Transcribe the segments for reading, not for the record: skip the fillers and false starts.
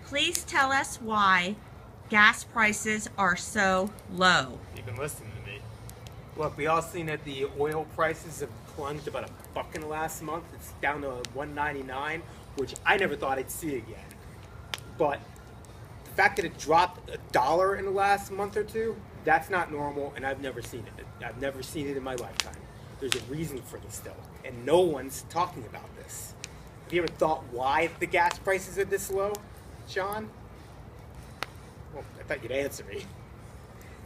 Please tell us why gas prices are so low. You've been listening to me. Look, we all seen that the oil prices have plunged about $1 in the last month. It's down to $1.99, which I never thought I'd see again. But the fact that it dropped $1 in the last month or two, that's not normal, and I've never seen it. I've never seen it in my lifetime. There's a reason for this, though, and no one's talking about this. Have you ever thought why the gas prices are this low, Sean? Well, I thought you'd answer me.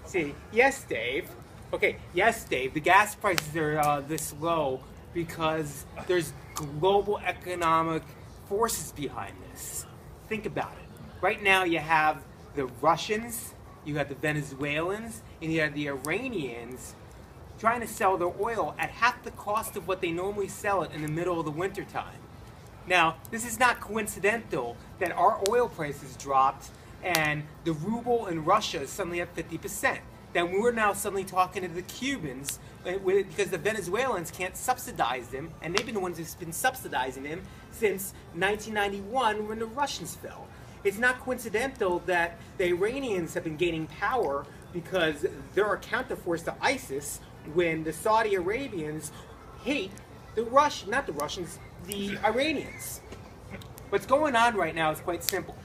See, yes, Dave. Okay, yes, Dave, the gas prices are this low because there's global economic forces behind this. Think about it. Right now you have the Russians, you have the Venezuelans, and you have the Iranians trying to sell their oil at half the cost of what they normally sell it in the middle of the winter time. Now, this is not coincidental that our oil prices dropped and the ruble in Russia is suddenly at 50%. Then we're now suddenly talking to the Cubans because the Venezuelans can't subsidize them, and they've been the ones who've been subsidizing them since 1991 when the Russians fell. It's not coincidental that the Iranians have been gaining power because they're a counterforce to ISIS when the Saudi Arabians hate the the Iranians. What's going on right now is quite simple.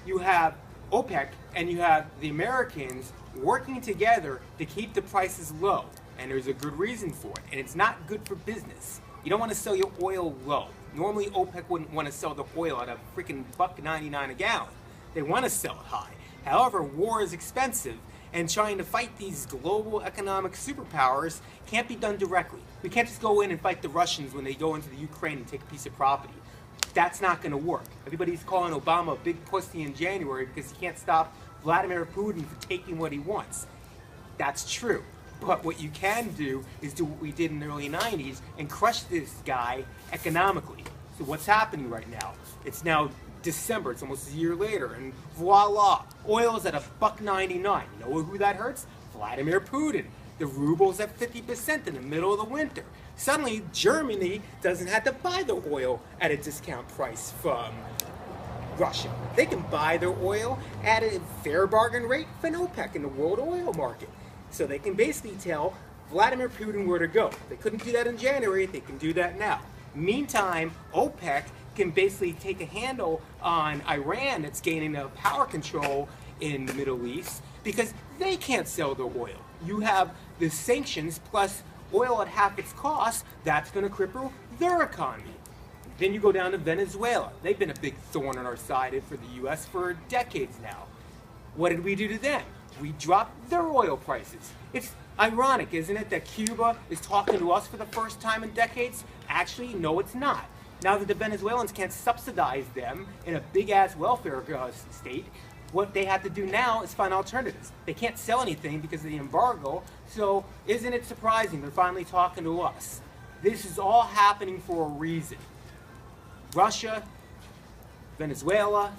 You have OPEC and you have the Americans working together to keep the prices low, and there's a good reason for it, and it's not good for business. You don't want to sell your oil low. Normally OPEC wouldn't want to sell the oil at a freaking $1.99 a gallon. They want to sell it high. However, war is expensive, and trying to fight these global economic superpowers can't be done directly. We can't just go in and fight the Russians when they go into the Ukraine and take a piece of property. That's not going to work. Everybody's calling Obama a big pussy in January because he can't stop Vladimir Putin from taking what he wants. That's true. But what you can do is do what we did in the early 90s and crush this guy economically. So what's happening right now? It's now December, it's almost a year later, and voila, oil is at $1.99. You know who that hurts? Vladimir Putin. The ruble's at 50% in the middle of the winter. Suddenly, Germany doesn't have to buy the oil at a discount price from Russia. They can buy their oil at a fair bargain rate from OPEC in the world oil market. So they can basically tell Vladimir Putin where to go. They couldn't do that in January, they can do that now. Meantime, OPEC can basically take a handle on Iran that's gaining power control in the Middle East because they can't sell their oil. You have the sanctions plus oil at half its cost, that's going to cripple their economy. Then you go down to Venezuela. They've been a big thorn on our side for the U.S. for decades now. What did we do to them? We dropped their oil prices. It's ironic, isn't it, that Cuba is talking to us for the first time in decades? Actually, no, it's not. Now that the Venezuelans can't subsidize them in a big-ass welfare state, what they have to do now is find alternatives. They can't sell anything because of the embargo, so isn't it surprising they're finally talking to us? This is all happening for a reason. Russia, Venezuela,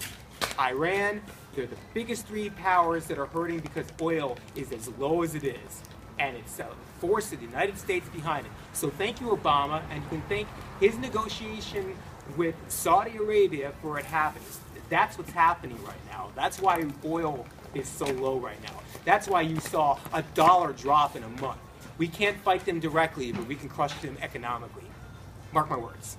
Iran, they're the biggest three powers that are hurting because oil is as low as it is. And it's a force of the United States behind it. So thank you, Obama, and you can thank his negotiation with Saudi Arabia for it happening. That's what's happening right now. That's why oil is so low right now. That's why you saw $1 drop in a month. We can't fight them directly, but we can crush them economically. Mark my words.